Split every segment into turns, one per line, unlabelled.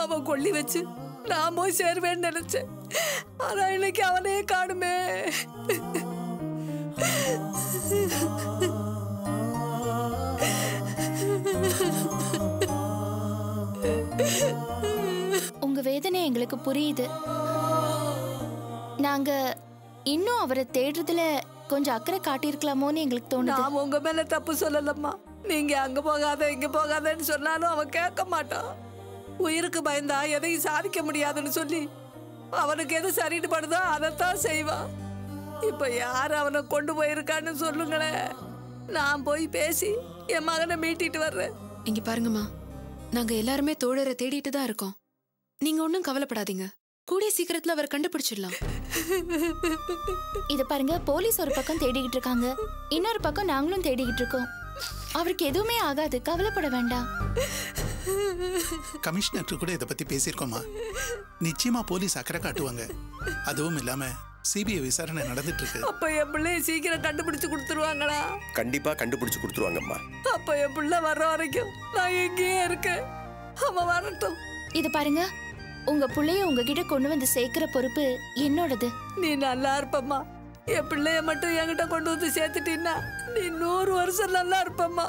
அவன் கொள்ளி வச்சு நான் போய் சேருவேன்னு நினைச்சேன். ஆனா இன்னைக்கு அவனே காணுமே.
உங்க வேதனை எங்களுக்கு புரியுது. நாங்க இன்னும் அவரை தேடுறதுல கொஞ்சம் அக்கறை காட்டியிருக்கலாமோன்னு எங்களுக்கு தோணுது.
நான் உங்க மேல தப்பு சொல்லலம்மா. நீங்க அங்க போகாத இங்க போகாதன்னு சொன்னாலும் அவன் கேட்க மாட்டான். உயிருக்கு பயந்தா எதையும் சாதிக்க முடியாதுன்னு சொல்லி அவனுக்கு எது சரின்னு படுதோ அதைத்தான் செய்வான். இப்ப யார் அவனை கொண்டு போயிருக்கான்னு சொல்லுங்களேன். நான் போய் பேசி என் மகனை மீட்டிட்டு வர்றேன்.
இங்க பாருங்கம்மா, நாங்க எல்லாருமே தோழரை தேடிட்டு தான் இருக்கோம். நீங்க ஒன்னும் கவலைப்படாதீங்க. கூடிய சீக்கிரத்துல அவர் கண்டுபிடிச்சிடலாம்.
இத பாருங்க, போலீஸ் ஒரு பக்கம் தேடிக்கிட்டு இருக்காங்க, இன்னொரு பக்கம் நாங்களும் தேடிக்கிட்டு இருக்கோம். அவருக்கு எதுவுமே ஆகாது, கவலைப்பட வேண்டாம்.
கமிஷனர் கூட இதை பத்தி பேசியிருக்கோமா? நிச்சயமா போலீஸ் அக்கறை காட்டுவாங்க. அதுவும் இல்லாம சிபிஐ விசாரணை நடந்துட்டு இருக்கு.
அப்ப என் பிள்ளைய சீக்கிரம் கண்டுபிடிச்சு கொடுத்துருவாங்களா?
கண்டிப்பா கண்டுபிடிச்சு கொடுத்துருவாங்கம்மா.
அப்ப என் பிள்ளை வர்ற வரைக்கும் நான் எங்கேயே இருக்கேன். அவன் வரட்டும்.
இத பாருங்க, உங்க பிள்ளைய உங்ககிட்ட கொண்டு வந்து சேர்க்கிற பொறுப்பு என்னோடது.
நீ நல்லா இருப்பம்மா. என் பிள்ளைய மட்டும் என்கிட்ட கொண்டு வந்து சேர்த்துட்டீன்னா நீ 100 வருஷம் நல்லா இருப்பம்மா.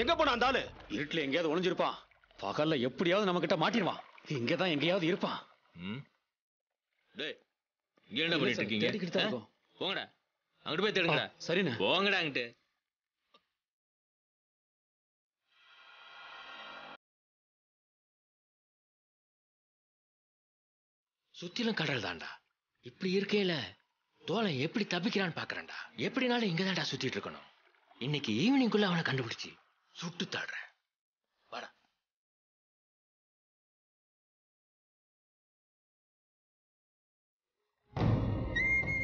எங்க போனா அந்த ஆளு? இருட்டுல எங்கேயாவது ஒளிஞ்சிருப்பான். பகல்ல எப்படியாவது நம்ம கிட்ட மாட்டிடுவான். இங்கதான் எங்கேயாவது இருப்பான்.
டேய், இங்க என்ன பண்ணிட்டு இருக்கீங்க? போங்கடா, அங்கிட்டு போய் தேடுங்கடா.
சரிண்ணே,
போங்கடா அங்கிட்டு. சுத்திலும் கடல் தான்டா. இப்படி இருக்கையில தோலை எப்படி தப்பிக்கிறான்னு பாக்குறேன்டா. எப்படினாலும் இங்கதான்டா சுத்திட்டு இருக்கணும். இன்னைக்கு ஈவினிங்குள்ள அவனை கண்டுபிடிச்சு சுட்டு தாடுறேன். வாடா.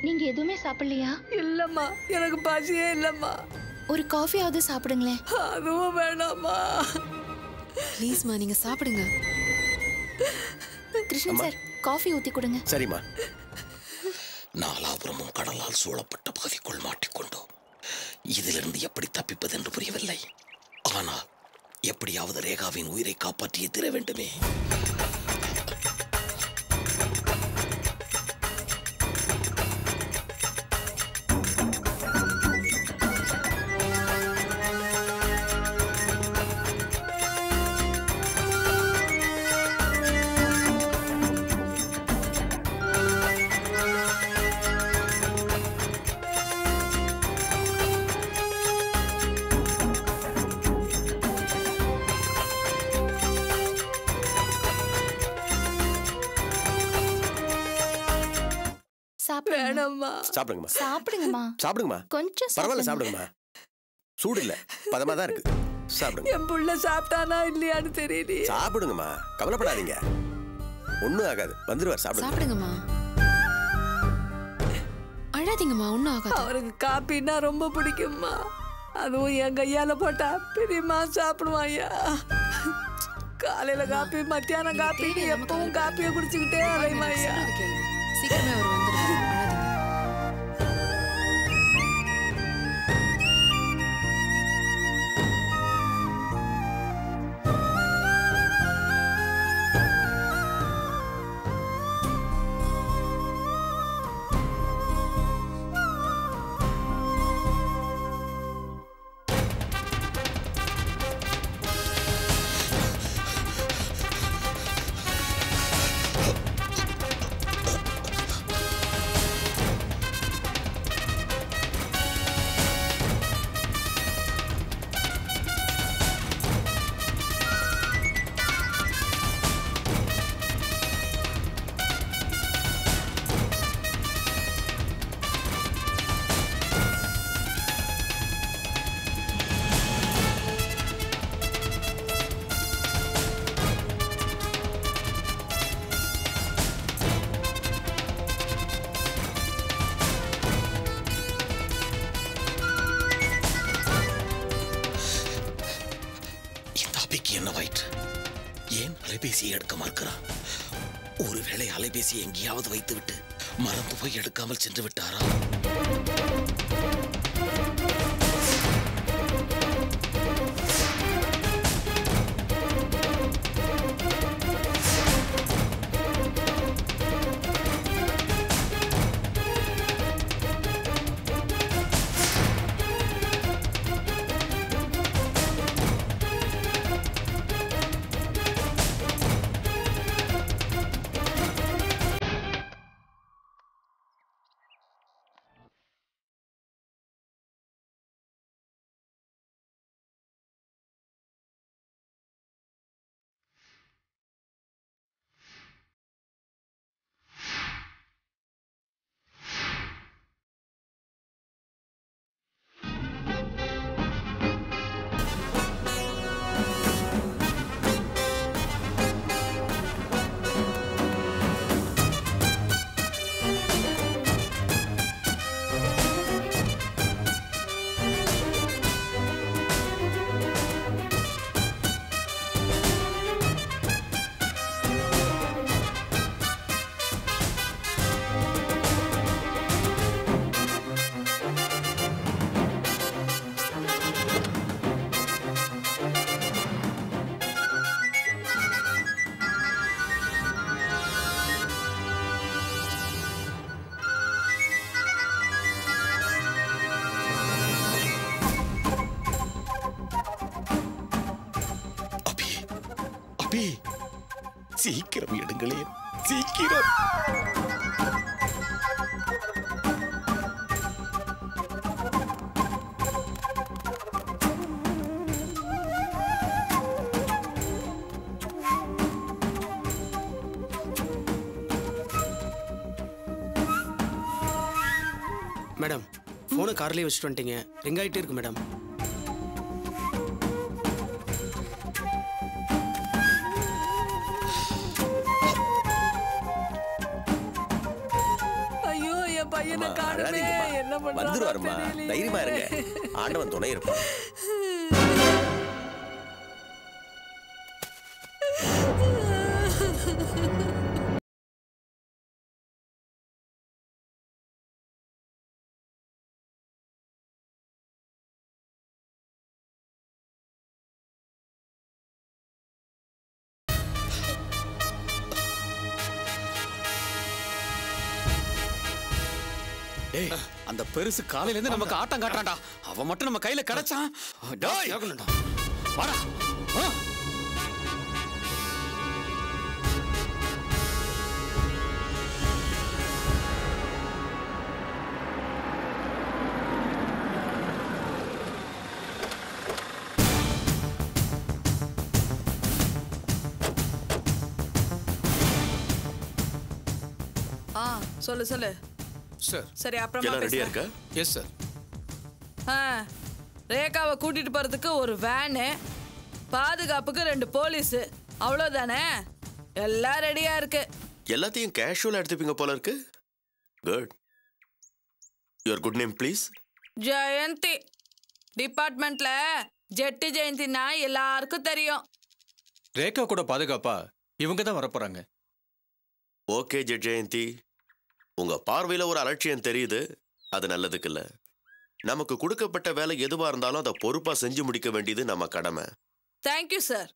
நீங்க எதுவுமே சாப்பிடலையா?
இல்லம்மா, எனக்கு பசியே இல்லம்மா.
ஒரு காஃபியாவது சாப்பிடுங்களேன்.
அதுவும் வேணாமா?
ப்ளீஸ்மா, நீங்க சாப்பிடுங்க.
கிருஷ்ணன் சார், காஃபி ஊத்தி கொடுங்க.
சரிம்மா.
நாலாபுரமும் கடலால் சூழப்பட்ட பகுதிக்குள் மாட்டிக்கொண்டோம். இதிலிருந்து எப்படி தப்பிப்பது என்று புரியவில்லை. ஆனால் எப்படியாவது ரேகாவின் உயிரை காப்பாற்றியே தீர வேண்டுமே.
வேணாம்மா.
சாப்பிடுங்கம்மா.
சாப்பிடுங்கம்மா.
சாப்பிடுங்கம்மா.
கொஞ்சம்
பரவாயில்ல, சாப்பிடுங்கம்மா. சூடு இல்ல, பதமா தான் இருக்கு. சாப்பிடுங்க.
என் புள்ள சாப்பிட்டானா இல்லையான்னு தெரியலையே.
சாப்பிடுங்கம்மா, கவலைப்படாதீங்க. ஒண்ணும் ஆகாது, வந்துருவார்.
சாப்பிடுங்கம்மா. அழாதீங்கம்மா, ஒன்னும் ஆகாது.
அவருக்கு காப்பின்னா ரொம்ப பிடிக்கும்மா. அதுவும் என் கையால போட்டா பிரியமா சாப்பிடுவான். ஐயா, காலையில காப்பி, மத்தியானம் காப்பி, எப்பவும் காப்பியை குடிச்சுக்கிட்டே அலையுமா. ஐயா,
சீக்கிரமே அவர் வந்துருவாரு. அழாதீங்க.
தொலைபேசியை எடுக்க மறுக்கிறார். ஒருவேளை அலைபேசியை எங்கேயாவது வைத்துவிட்டு மறந்து போய் எடுக்காமல் சென்று விட்டாரா? சீக்கிரம் எடுங்களே, சீக்கிரம்.
மேடம், போனை கார்லயே வச்சுட்டு வந்துட்டீங்க. ரிங் ஆயிட்டே இருக்கு மேடம்.
வந்துருவாருமா, தைரியமா இருங்க. ஆண்டவன் துணை இருப்பான்.
அந்த பெருசு காலையில இருந்து நமக்கு ஆட்டம் காட்டுறான்டா. அவன் மட்டும் நம்ம கையில கிடைச்சான். வாடா.
சொல்லு சொல்லு
சார்.
சரி, அப்புறமா
எல்லாம் ரெடியா இருக்கா?
Yes sir.
ரேகாவை கூட்டிட்டு போறதுக்கு ஒரு வேனு, பாதுகாப்புக்கு 2 போலீஸ், அவ்வளவுதானே? எல்லாம் ரெடியா இருக்கு.
எல்லாத்தையும் கேஷுவலா எடுத்துப்பீங்க போல இருக்கு. Good. Your good name please?
Jayanthi. டிபார்ட்மெண்ட்ல ஜெட்டி ஜெயந்தினா எல்லாருக்கும் தெரியும்.
ரேகா கூட பாதுகாப்பா இவங்க தான் வரப்போறாங்க.
ஓகே ஜெயந்தி, உங்க பார்வையில ஒரு அலட்சியம் தெரியுது. அது நல்லதுக்கு இல்ல. நமக்கு கொடுக்கப்பட்ட வேலை எதுவா இருந்தாலும் அதை பொறுப்பா செஞ்சு முடிக்க வேண்டியது நம்ம கடமை.
Thank you sir.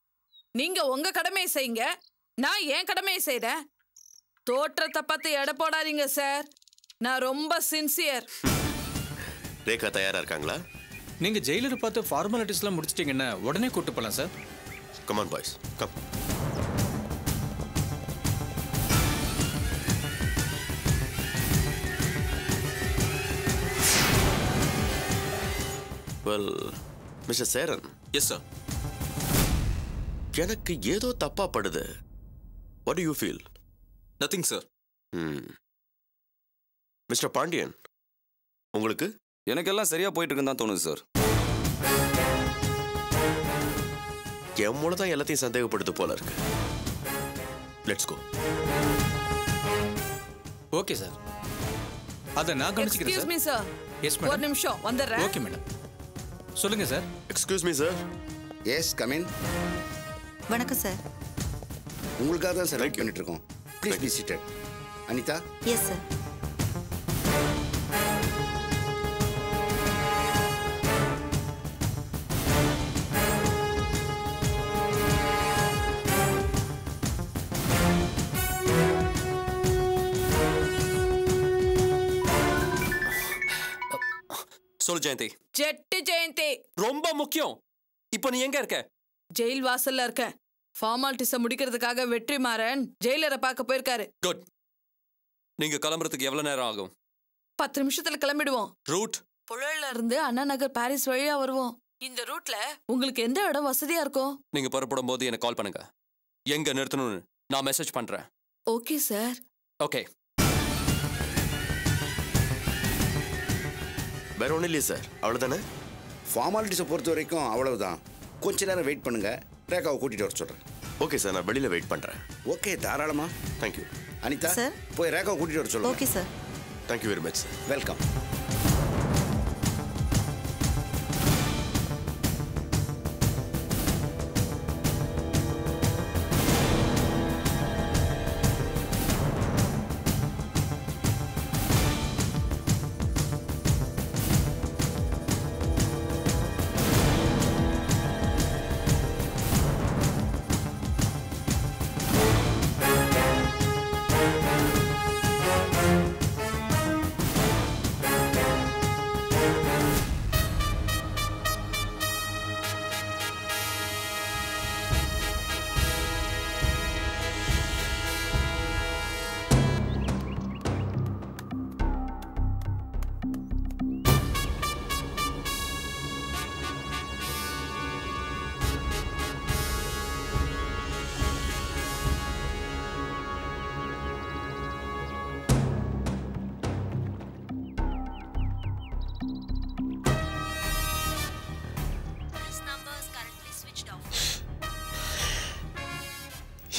நீங்க உங்க கடமையை செய்யுங்க, நான் என் கடமையை செய்றேன். தோற்றத்தை பார்த்து எடை போடாதீங்க சார். நான் ரொம்ப சின்சியர்.
ரேகா தயாரா இருக்காங்களா?
நீங்க ஜெயிலர் பார்த்து ஃபார்மாலிட்டிஸ்லாம் முடிச்சிட்டீங்கன்னா உடனே கூட்டு போலாம் sir.
Come on boys, come. Well, mister Cheran.
Yes sir.
எனக்கு ஏதோ தப்பா படுது. What do you feel?
Nothing sir.
Mister Pandian, உங்களுக்கு?
எனக்கெல்லாம் சரியா போயிட்டு இருக்குன்னு தான் தோணுது சார்.
என் மூலம் தான் எல்லாத்தையும் சந்தேகப்படுத்து போல இருக்கு. Let's go.
Okay sir. அத நான் கவனிச்சுக்கிறேன் sir.
Excuse me sir.
Yes madam.
ஒரு நிமிஷம் வந்துடுறேன்.
Okay madam. சொல்லுங்க sir.
Excuse me sir.
Yes, come in.
வணக்கம் சார்.
உங்களுக்காக தான் சார் வெயிட் பண்ணிட்டு இருக்கோம். Please be seated. Anita.
Yes sir.
சொல்லு ஜெயந்தி.
ஜெட்டு ஜெயந்தி.
ரொம்ப முக்கியம். இப்போ நீ எங்க இருக்க?
ஜெயில் வாசல்ல இருக்கேன். ஃபார்மாலிட்டிஸ முடிக்கிறதுக்காக வெற்றிமாறன் ஜெயிலரை பார்க்க போயிருக்காரு.
குட். நீங்க கிளம்புறதுக்கு எவ்வளவு நேரம் ஆகும்?
10 நிமிஷத்துல கிளம்பிடுவோம்.
ரூட்?
புழல்ல இருந்து அண்ணா நகர் பாரிஸ் வழியா வருவோம். இந்த ரூட்ல உங்களுக்கு எந்த இடம் வசதியா இருக்கும்?
நீங்க புறப்படும் போது எனக்கு கால் பண்ணுங்க. எங்க நிறுத்தணும்னு நான் மெசேஜ் பண்றேன்.
Okay sir.
ஓகே.
வேற ஒன்றும் இல்லையே சார், அவ்வளோதானே?
ஃபார்மாலிட்டிஸை பொறுத்த வரைக்கும் அவ்வளவுதான். கொஞ்ச நேரம் வெயிட் பண்ணுங்க, ரேகாவை கூட்டிட்டு வர சொல்றேன்.
ஓகே சார், நான் வெளியில் வெயிட் பண்ணுறேன்.
ஓகே, தாராளமா.
தேங்க்யூ.
அனிதா
சார்,
போய் ரேகாவை கூட்டிட்டு வர சொல்லுங்க.
Okay sir.
Thank you very much sir.
Welcome.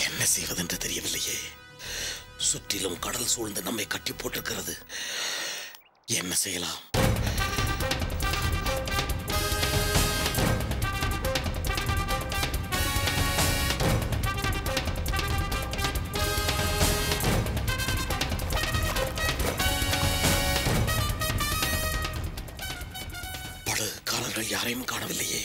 என்ன செய்வதென்று தெரியவில்லையே. சுற்றிலும் கடல் சூழ்ந்து நம்மை கட்டி போட்டிருக்கிறது. என்ன செய்யலாம்? படகுக்காரர்கள் யாரையும் காணவில்லையே.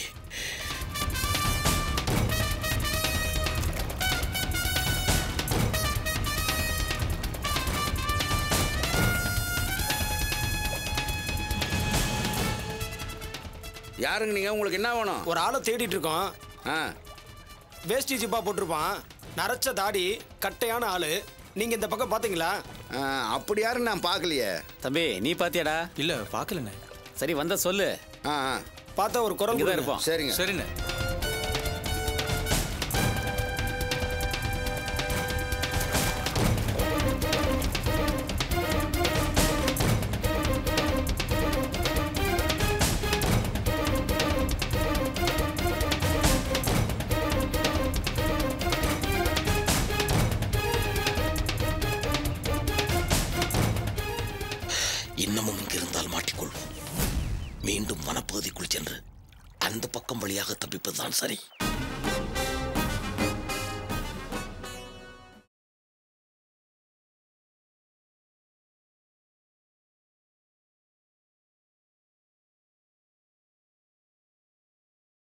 யாருங்க நீங்க? உங்களுக்கு என்ன வேணும்?
ஒரு ஆளை தேடிட்டு இருக்கோம். வேஷ்டி ஜிப்பா போட்டிருப்பான், நரைச்ச தாடி, கட்டையான ஆளு. நீங்க இந்த பக்கம் பாத்தீங்களா?
அப்படி யாரும் நான் பார்க்கலையே.
தம்பி, நீ பாத்தியாடா?
இல்ல, பார்க்கலண்ணே.
சரி, வந்த சொல்லு.
பார்த்தா ஒரு குரல்
தான் இருப்போம்.
சரிங்க.
சரிண்ணே.
இன்னமும் இங்கிருந்தால் மாட்டிக்கொள்வோம். மீண்டும் வனப்பகுதிக்குள் சென்று அந்த பக்கம் வழியாக தப்பிப்பதுதான் சரி.